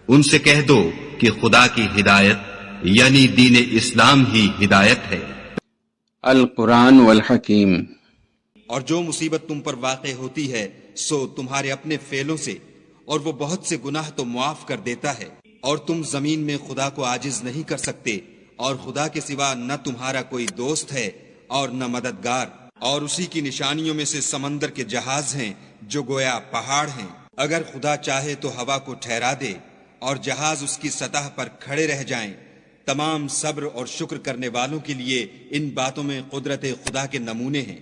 ان سے کہہ دو کہ خدا کی ہدایت یعنی دین اسلام ہی ہدایت ہے۔ القرآن والحکیم۔ اور جو مصیبت تم پر واقع ہوتی ہے سو تمہارے اپنے فعلوں سے، اور وہ بہت سے گناہ تو معاف کر دیتا ہے، اور تم زمین میں خدا کو عاجز نہیں کر سکتے، اور خدا کے سوا نہ تمہارا کوئی دوست ہے اور نہ مددگار، اور اسی کی نشانیوں میں سے سمندر کے جہاز ہیں جو گویا پہاڑ ہیں۔ اگر خدا چاہے تو ہوا کو ٹھہرا دے اور جہاز اس کی سطح پر کھڑے رہ جائیں۔ تمام صبر اور شکر کرنے والوں کے لیے ان باتوں میں قدرت خدا کے نمونے ہیں،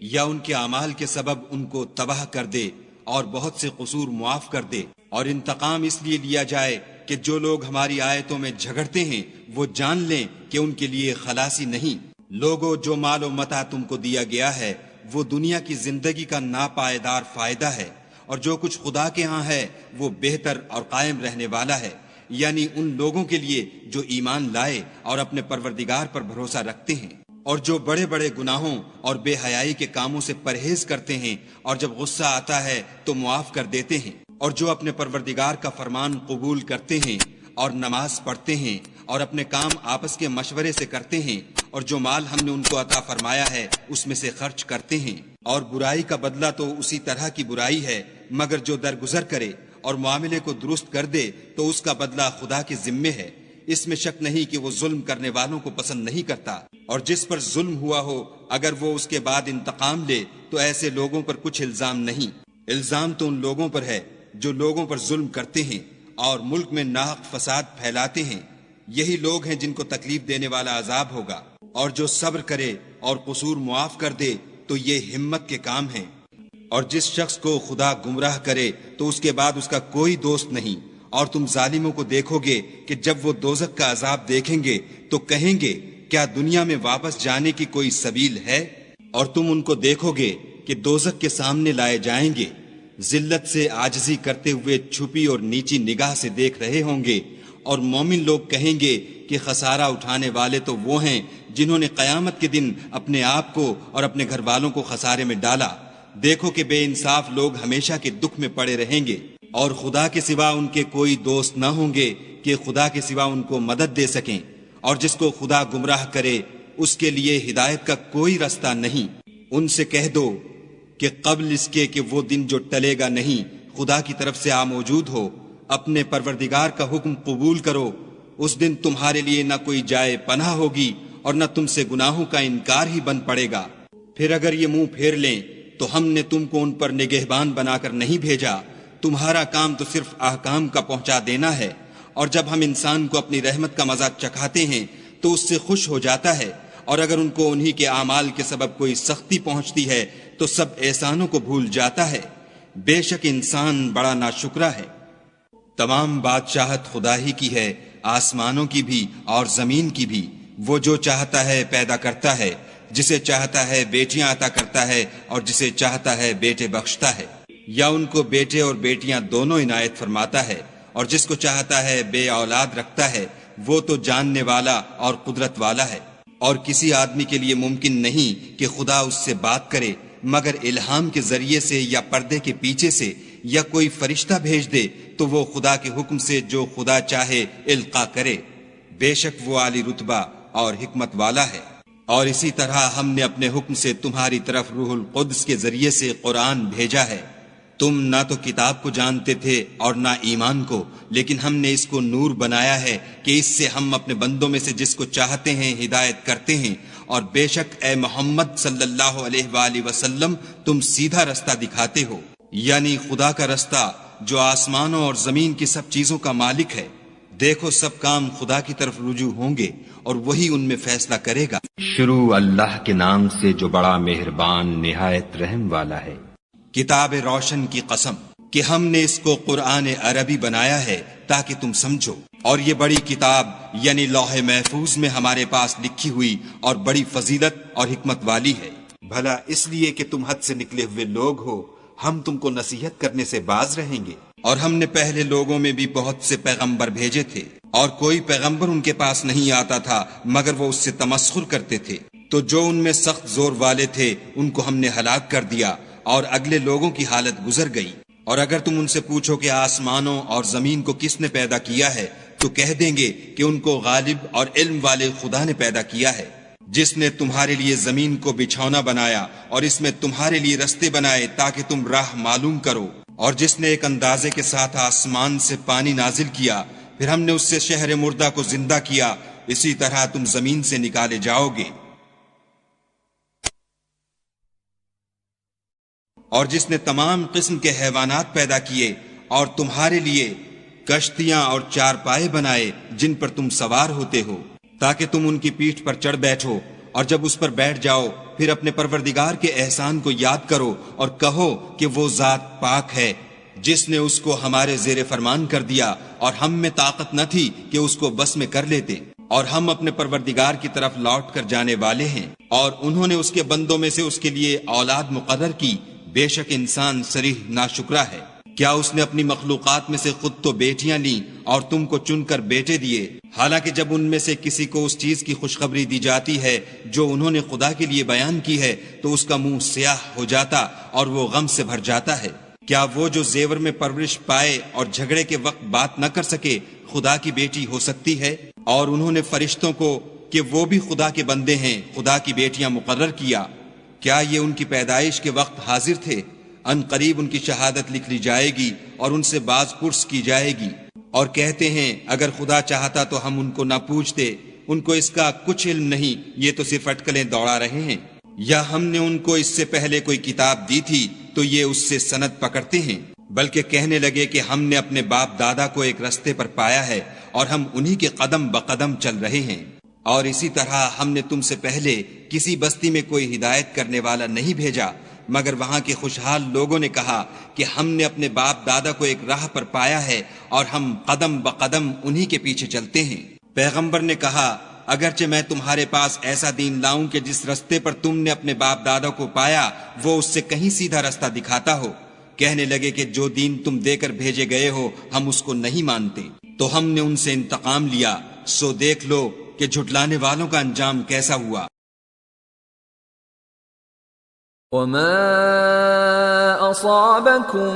یا ان کے اعمال کے سبب ان کو تباہ کر دے اور بہت سے قصور معاف کر دے، اور انتقام اس لیے لیا جائے کہ جو لوگ ہماری آیتوں میں جھگڑتے ہیں وہ جان لیں کہ ان کے لیے خلاصی نہیں۔ لوگوں، جو مال و متاع تم کو دیا گیا ہے وہ دنیا کی زندگی کا ناپائیدار فائدہ ہے، اور جو کچھ خدا کے ہاں ہے وہ بہتر اور قائم رہنے والا ہے، یعنی ان لوگوں کے لیے جو ایمان لائے اور اپنے پروردگار پر بھروسہ رکھتے ہیں، اور جو بڑے بڑے گناہوں اور بے حیائی کے کاموں سے پرہیز کرتے ہیں، اور جب غصہ آتا ہے تو معاف کر دیتے ہیں، اور جو اپنے پروردگار کا فرمان قبول کرتے ہیں اور نماز پڑھتے ہیں اور اپنے کام آپس کے مشورے سے کرتے ہیں، اور جو مال ہم نے ان کو عطا فرمایا ہے اس میں سے خرچ کرتے ہیں، اور برائی کا بدلہ تو اسی طرح کی برائی ہے، مگر جو درگزر کرے اور معاملے کو درست کر دے تو اس کا بدلہ خدا کے ذمے ہے۔ اس میں شک نہیں کہ وہ ظلم کرنے والوں کو پسند نہیں کرتا، اور جس پر ظلم ہوا ہو اگر وہ اس کے بعد انتقام لے تو ایسے لوگوں پر کچھ الزام نہیں۔ الزام تو ان لوگوں پر ہے جو لوگوں پر ظلم کرتے ہیں اور ملک میں ناحق فساد پھیلاتے ہیں، یہی لوگ ہیں جن کو تکلیف دینے والا عذاب ہوگا۔ اور جو صبر کرے اور قصور معاف کر دے تو یہ ہمت کے کام ہیں۔ اور جس شخص کو خدا گمراہ کرے تو اس کے بعد اس کا کوئی دوست نہیں، اور تم ظالموں کو دیکھو گے کہ جب وہ دوزخ کا عذاب دیکھیں گے تو کہیں گے کیا دنیا میں واپس جانے کی کوئی سبیل ہے؟ اور تم ان کو دیکھو گے کہ دوزخ کے سامنے لائے جائیں گے، ذلت سے عاجزی کرتے ہوئے چھپی اور نیچی نگاہ سے دیکھ رہے ہوں گے، اور مومن لوگ کہیں گے کہ خسارہ اٹھانے والے تو وہ ہیں جنہوں نے قیامت کے دن اپنے آپ کو اور اپنے گھر والوں کو خسارے میں ڈالا۔ دیکھو کہ بے انصاف لوگ ہمیشہ کے دکھ میں پڑے رہیں گے، اور خدا کے سوا ان کے کوئی دوست نہ ہوں گے کہ خدا کے سوا ان کو مدد دے سکیں، اور جس کو خدا گمراہ کرے اس کے لیے ہدایت کا کوئی رستہ نہیں۔ ان سے کہہ دو کہ قبل اس کے کہ وہ دن جو ٹلے گا نہیں خدا کی طرف سے موجود ہو، اپنے پروردگار کا حکم قبول کرو۔ اس دن تمہارے لیے نہ کوئی جائے پناہ ہوگی اور نہ تم سے گناہوں کا انکار ہی بن پڑے گا۔ پھر اگر یہ منہ پھیر لیں تو ہم نے تم کو ان پر نگہبان بنا کر نہیں بھیجا، تمہارا کام تو صرف احکام کا پہنچا دینا ہے، اور جب ہم انسان کو اپنی رحمت کا مزہ چکھاتے ہیں تو اس سے خوش ہو جاتا ہے، اور اگر ان کو انہی کے اعمال کے سبب کوئی سختی پہنچتی ہے تو سب احسانوں کو بھول جاتا ہے۔ بے شک انسان بڑا ناشکرا ہے۔ تمام بادشاہت خدا ہی کی ہے، آسمانوں کی بھی اور زمین کی بھی۔ وہ جو چاہتا ہے پیدا کرتا ہے، جسے چاہتا ہے بیٹیاں عطا کرتا ہے اور جسے چاہتا ہے بیٹے بخشتا ہے، یا ان کو بیٹے اور بیٹیاں دونوں عنایت فرماتا ہے، اور جس کو چاہتا ہے بے اولاد رکھتا ہے۔ وہ تو جاننے والا اور قدرت والا ہے۔ اور کسی آدمی کے لیے ممکن نہیں کہ خدا اس سے بات کرے مگر الہام کے ذریعے سے یا پردے کے پیچھے سے، یا کوئی فرشتہ بھیج دے تو وہ خدا کے حکم سے جو خدا چاہے القا کرے۔ بے شک وہ عالی رتبہ اور حکمت والا ہے۔ اور اسی طرح ہم نے اپنے حکم سے تمہاری طرف روح القدس کے ذریعے سے قرآن بھیجا ہے۔ تم نہ تو کتاب کو جانتے تھے اور نہ ایمان کو، لیکن ہم نے اس کو نور بنایا ہے کہ اس سے ہم اپنے بندوں میں سے جس کو چاہتے ہیں ہدایت کرتے ہیں۔ اور بے شک اے محمد صلی اللہ علیہ وآلہ وسلم تم سیدھا رستہ دکھاتے ہو، یعنی خدا کا رستہ جو آسمانوں اور زمین کی سب چیزوں کا مالک ہے۔ دیکھو سب کام خدا کی طرف رجوع ہوں گے اور وہی ان میں فیصلہ کرے گا۔ شروع اللہ کے نام سے جو بڑا مہربان نہایت رحم والا ہے۔ کتاب روشن کی قسم کہ ہم نے اس کو قرآن عربی بنایا ہے تاکہ تم سمجھو، اور یہ بڑی کتاب یعنی لوح محفوظ میں ہمارے پاس لکھی ہوئی اور بڑی فضیلت اور حکمت والی ہے۔ بھلا اس لیے کہ تم حد سے نکلے ہوئے لوگ ہو ہم تم کو نصیحت کرنے سے باز رہیں گے۔ اور ہم نے پہلے لوگوں میں بھی بہت سے پیغمبر بھیجے تھے، اور کوئی پیغمبر ان کے پاس نہیں آتا تھا مگر وہ اس سے تمسخر کرتے تھے، تو جو ان میں سخت زور والے تھے ان کو ہم نے ہلاک کر دیا، اور اگلے لوگوں کی حالت گزر گئی۔ اور اگر تم ان سے پوچھو کہ آسمانوں اور زمین کو کس نے پیدا کیا ہے تو کہہ دیں گے کہ ان کو غالب اور علم والے خدا نے پیدا کیا ہے، جس نے تمہارے لیے زمین کو بچھونا بنایا اور اس میں تمہارے لیے رستے بنائے تاکہ تم راہ معلوم کرو، اور جس نے ایک اندازے کے ساتھ آسمان سے پانی نازل کیا، پھر ہم نے اس سے شہر مردہ کو زندہ کیا، اسی طرح تم زمین سے نکالے جاؤ گے، اور جس نے تمام قسم کے حیوانات پیدا کیے اور تمہارے لیے کشتیاں اور چارپائے بنائے جن پر تم سوار ہوتے ہو تاکہ تم ان کی پیٹھ پر چڑھ بیٹھو، اور جب اس پر بیٹھ جاؤ پھر اپنے پروردگار کے احسان کو یاد کرو اور کہو کہ وہ ذات پاک ہے جس نے اس کو ہمارے زیر فرمان کر دیا اور ہم میں طاقت نہ تھی کہ اس کو بس میں کر لیتے، اور ہم اپنے پروردگار کی طرف لوٹ کر جانے والے ہیں، اور انہوں نے اس کے بندوں میں سے اس کے لیے اولاد مقرر کی، بے شک انسان صریح ناشکرا ہے۔ کیا اس نے اپنی مخلوقات میں سے خود تو بیٹیاں لیں اور تم کو چن کر بیٹے دیے، حالانکہ جب ان میں سے کسی کو اس چیز کی خوشخبری دی جاتی ہے جو انہوں نے خدا کے لیے بیان کی ہے تو اس کا منہ سیاہ ہو جاتا اور وہ غم سے بھر جاتا ہے۔ کیا وہ جو زیور میں پرورش پائے اور جھگڑے کے وقت بات نہ کر سکے خدا کی بیٹی ہو سکتی ہے؟ اور انہوں نے فرشتوں کو کہ وہ بھی خدا کے بندے ہیں خدا کی بیٹیاں مقرر کیا، کیا یہ ان کی پیدائش کے وقت حاضر تھے؟ ان قریب ان کی شہادت لکھ لی جائے گی اور ان سے باز پرس کی جائے گی، اور کہتے ہیں اگر خدا چاہتا تو ہم ان کو نہ پوچھتے، ان کو اس کا کچھ علم نہیں، یہ تو صرف اٹکلیں دوڑا رہے ہیں، یا ہم نے ان کو اس سے پہلے کوئی کتاب دی تھی تو یہ اس سے سند پکڑتے ہیں، بلکہ کہنے لگے کہ ہم نے اپنے باپ دادا کو ایک رستے پر پایا ہے اور ہم انہی کے قدم بقدم چل رہے ہیں، اور اسی طرح ہم نے تم سے پہلے کسی بستی میں کوئی ہدایت کرنے والا نہیں بھیجا مگر وہاں کے خوشحال لوگوں نے کہا کہ ہم نے اپنے باپ دادا کو ایک راہ پر پایا ہے اور ہم قدم بقدم انہی کے پیچھے چلتے ہیں۔ پیغمبر نے کہا اگرچہ میں تمہارے پاس ایسا دین لاؤں کہ جس رستے پر تم نے اپنے باپ دادا کو پایا وہ اس سے کہیں سیدھا رستہ دکھاتا ہو، کہنے لگے کہ جو دین تم دے کر بھیجے گئے ہو ہم اس کو نہیں مانتے، تو ہم نے ان سے انتقام لیا، سو دیکھ لو کہ جھٹلانے والوں کا انجام کیسا ہوا۔ وَمَا أَصَابَكُم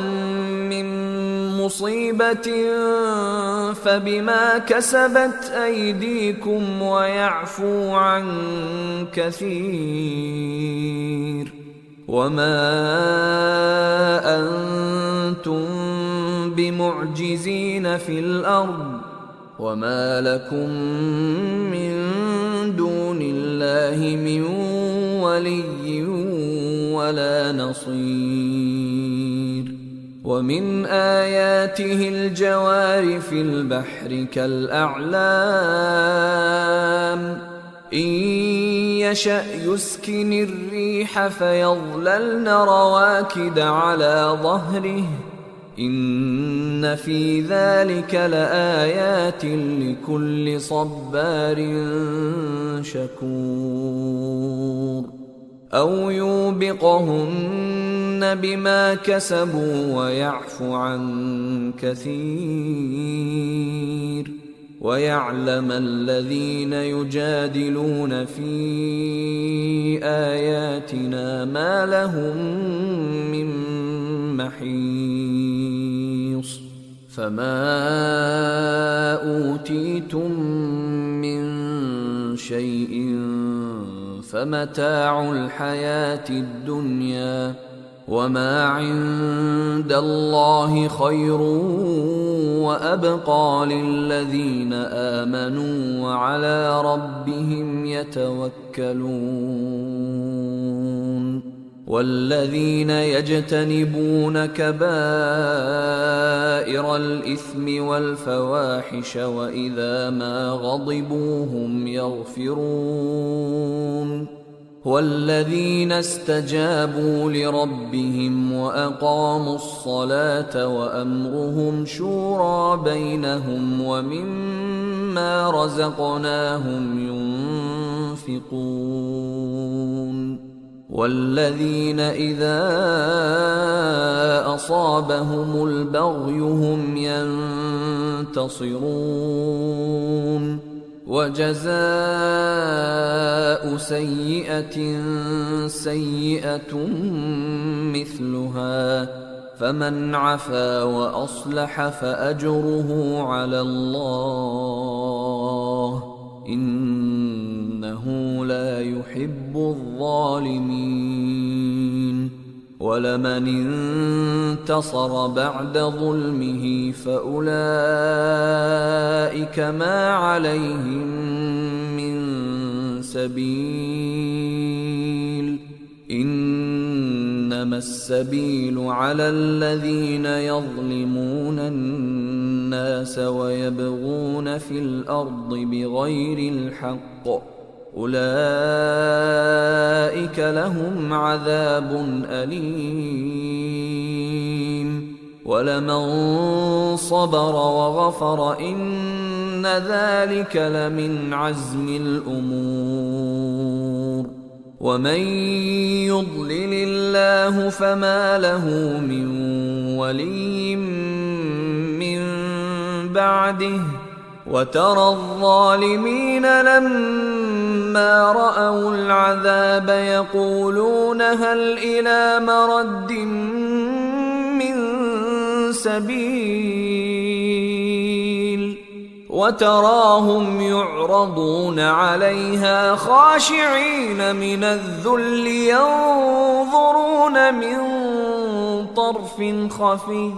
مِّن مُّصِيبَةٍ فَبِمَا كَسَبَتْ أَيْدِيكُمْ وَيَعْفُو عَن كَثِيرٍ وَمَا أَنتُم بِمُعْجِزِينَ فِي الْأَرْضِ وَمَا لَكُم مِّن دُونِ اللَّهِ مِن وَلِيٍّ وَلَا نَصِيرٍ وَمِنْ آيَاتِهِ الْجَوَارِ فِي الْبَحْرِ كَالْأَعْلَامِ إِن يَشَأْ يُسْكِنِ الرِّيحَ فَيَظْلَلْنَ رَوَاكِدَ عَلَى ظَهْرِهِ إِنَّ فِي ذَلِكَ لَآيَاتٍ لِكُلِّ صَبَّارٍ شَكُورٍ أَوْ يُوبِقْهُنَّ بِمَا كَسَبُوا وَيَعْفُ عَن كَثِيرٍ وَيَعْلَمَ الَّذِينَ يُجَادِلُونَ فِي آيَاتِنَا مَا لَهُم مِّن مَّحِيصٍ فَمَا أُوتِيتُم مِّن شَيْءٍ فَمَتَاعُ الْحَيَاةِ الدُّنْيَا وَمَا عِندَ اللَّهِ خَيْرٌ وَأَبْقَىٰ لِلَّذِينَ آمَنُوا وَعَلَىٰ رَبِّهِمْ يَتَوَكَّلُونَ وَالَّذِينَ يَجْتَنِبُونَ كَبَائِرَ الْإِثْمِ وَالْفَوَاحِشَ وَإِذَا مَا غَضِبُوا هُمْ يَغْفِرُونَ وَالَّذِينَ اسْتَجَابُوا لِرَبِّهِمْ وَأَقَامُوا الصَّلَاةَ وَأَمْرُهُمْ شُورَىٰ بَيْنَهُمْ وَمِمَّا رَزَقْنَاهُمْ يُنفِقُونَ وَالَّذِينَ إِذَا أَصَابَهُمُ الْبَغْيُ هُمْ يَنتَصِرُونَ وَجَزَاءُ سَيِّئَةٍ سَيِّئَةٌ مِثْلُهَا فمن عفا وأصلح فأجره على الله إنه لا يحب الظالمين. ولمن انتصر بعد ظلمه فأولئك ما عليهم من سبيل إنما السبيل على الذين يظلمون الناس ويبغون في الأرض بغير الحق أولئك لهم عذاب أليم. ولمن صبر وغفر إن ذلك لمن عزم الأمور. ومن يضلل الله فما له من ولي من بعده وترى الظالمين لما رأوا العذاب يقولون هل إلى مرد من سبيل وتراهم يعرضون عليها خاشعين من الذل ينظرون من طرف خفي.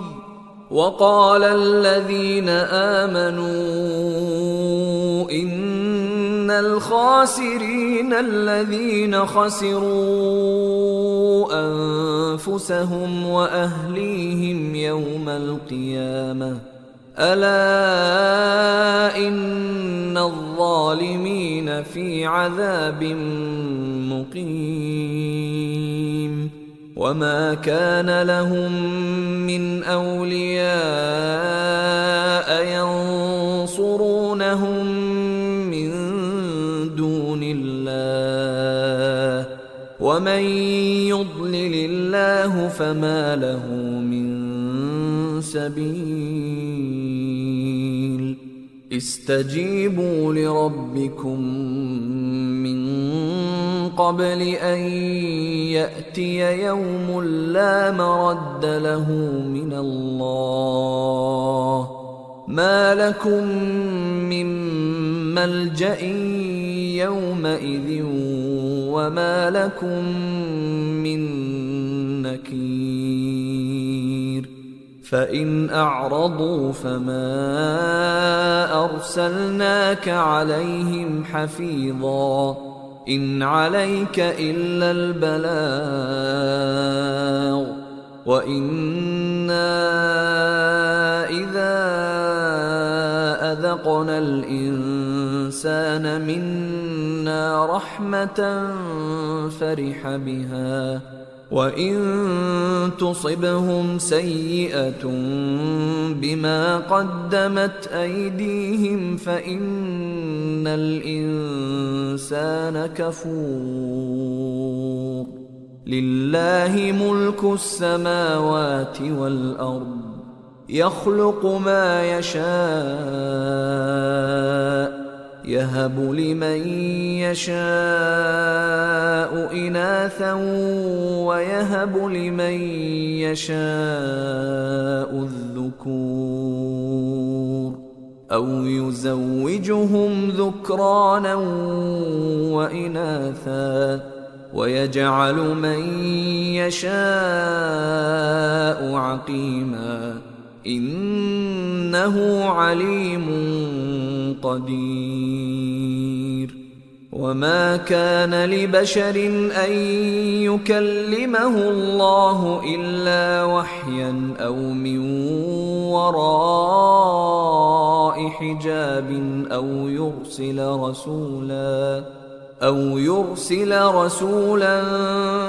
وقال الذين آمنوا إن الخاسرين الذين خسروا أنفسهم وأهليهم يوم القيامة ألا إن الظالمين في عذاب مقيم. وما كان لهم من أولياء ينصرونهم من دون الله ومن يضلل الله فما له من سبيل. استجيبوا لربكم من قبل أن يأتي يوم لا مرد له من الله ما لكم من ملجأ يومئذ وما لكم من نكير. فإن أعرضوا فما أرسلناك عليهم حفيظا إن عليك إلا البلاغ وإنا إذا أذقنا الإنسان منا رحمة فرح بها وإن تصبهم سيئة بما قدمت أيديهم فإن الإنسان كفور. لله ملك السماوات والأرض يخلق ما يشاء يهب لمن يشاء إناثا ويهب لمن يشاء الذكور أو يزوجهم ذكرانا وإناثا ويجعل من يشاء عقيما إنه عليم قدير. وما كان لبشر أن يكلمه الله إلا وحيا أو من وراء حجاب أو يرسل رسولا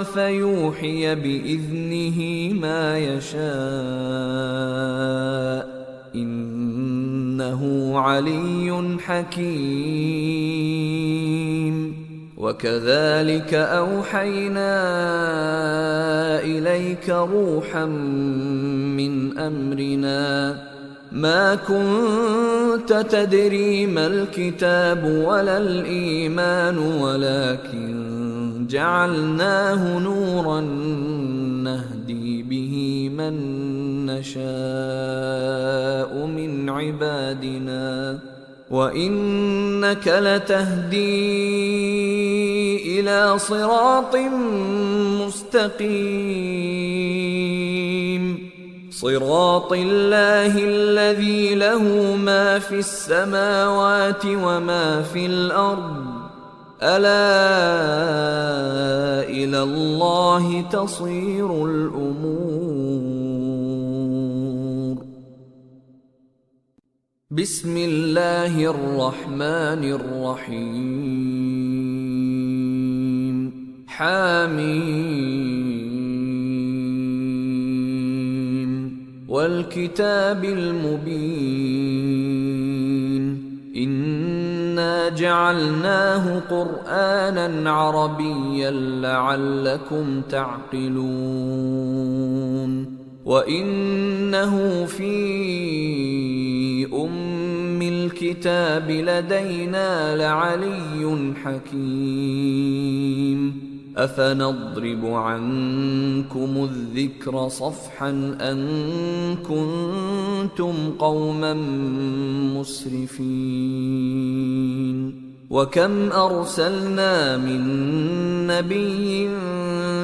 فيوحي بإذنه ما يشاء إنه علي حكيم. وكذلك أوحينا إليك روحا من أمرنا ما كنت تدري ما الكتاب ولا الإيمان ولكن جعلناه نورا نهدي به من نشاء من عبادنا وإنك لتهدي إلى صراط مستقيم صراط الله الذي له ما في السماوات وما في الأرض ألا إلى الله تصير الأمور. بسم الله الرحمن الرحيم. حميم والكتاب المبين إنا جعلناه قرآنا عربيا لعلكم تعقلون وإنه في أم الكتاب لدينا لعلي حكيم أفنضرب عنكم الذكر صفحا أن كنتم قوما مسرفين وكم أرسلنا من نبي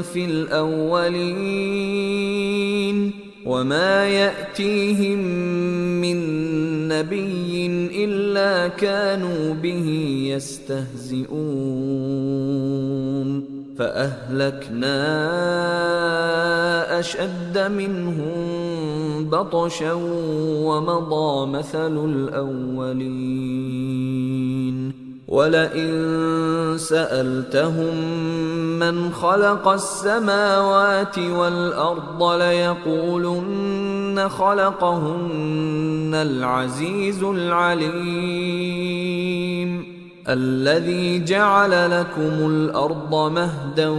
في الأولين وما يأتيهم من نبي إلا كانوا به يستهزئون فأهلكنا أشد منهم بطشا ومضى مثل الأولين ولئن سألتهم من خلق السماوات والأرض ليقولن خلقهن العزيز العليم الذي جعل لكم الأرض مهدا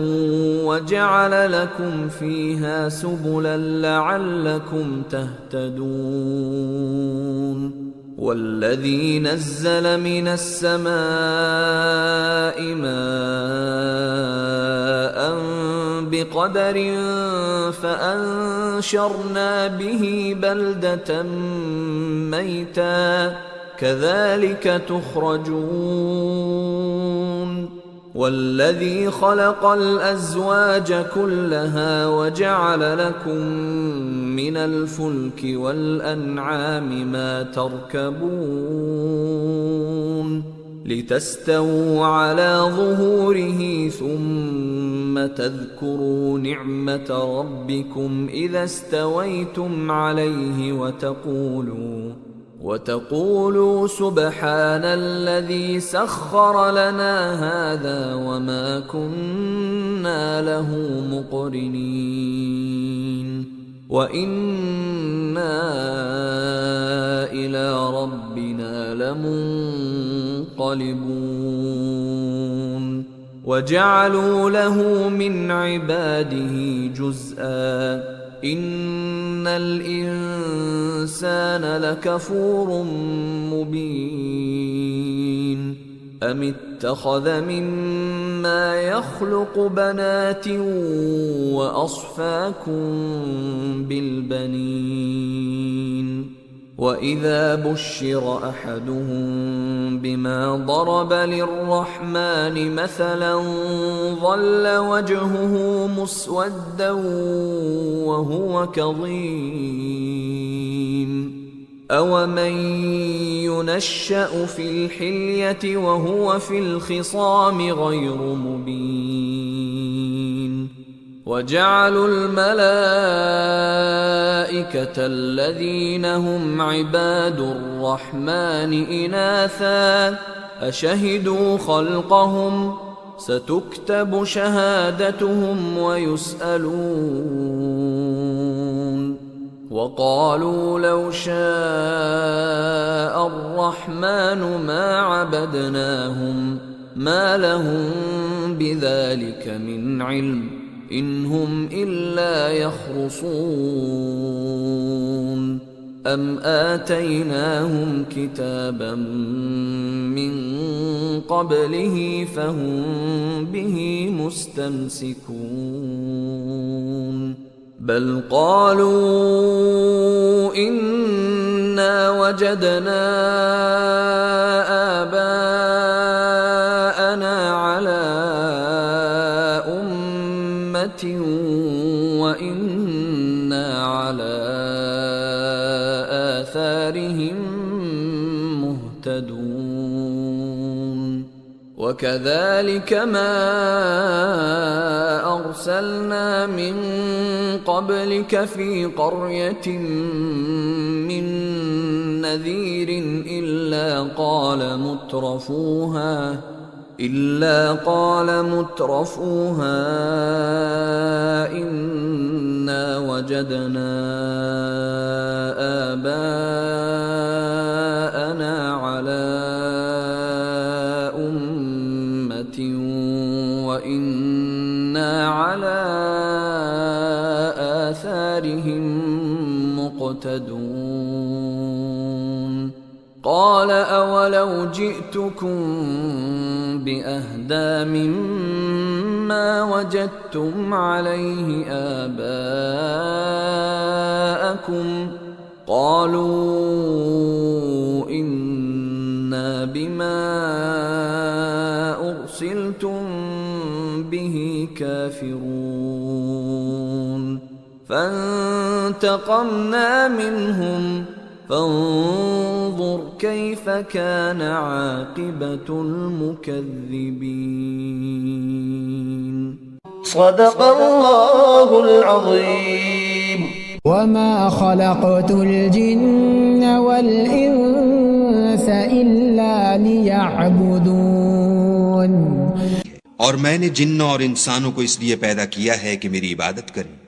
وجعل لكم فيها سبلا لعلكم تهتدون والذي نزل من السماء ماء بقدر فأنشرنا به بلدة ميتا كذلك تخرجون والذي خلق الأزواج كلها وجعل لكم من الفلك والأنعام ما تركبون لتستووا على ظهوره ثم تذكروا نعمة ربكم إذا استويتم عليه وتقولوا سبحان الذي سخر لنا هذا وما كنا له مقرنين وإنا إلى ربنا لمنقلبون وجعلوا له من عباده جزءا إن الإنسان لكفور مبين أم اتخذ مما يخلق بنات وأصفاكم بالبنين وإذا بشر أحدهم بما ضرب للرحمن مثلا ظل وجهه مسودا وهو كظيم أومن ينشأ في الحلية وهو في الخصام غير مبين وجعلوا الملائكة الذين هم عباد الرحمن إناثا أشهدوا خلقهم ستكتب شهادتهم ويسألون وقالوا لو شاء الرحمن ما عبدناهم ما لهم بذلك من علم إن هم إلا يخرصون أم آتيناهم كتابا من قبله فهم به مستمسكون بل قالوا إنا وجدنا آباءنا على أمة وإنا على آثارهم مهتدون وكذلك ما أرسلنا من قبلك في قرية من نذير إلا قال مترفوها إنا وجدنا آباءنا على أمة وإنا على آثارهم مقتدون قال أولو جئتكم بأهدى مما وجدتم عليه آباءكم قالوا إنا بما أرسلتم به كافرون فانتقمنا منهم فانظر كيف كان عاقبة المكذبين صدق الله العظيم. وما خلقت الجن والإنس إلا ليعبدون और मैंने जिन्न और इंसानों को इसलिए पैदा किया है कि मेरी इबादत करें।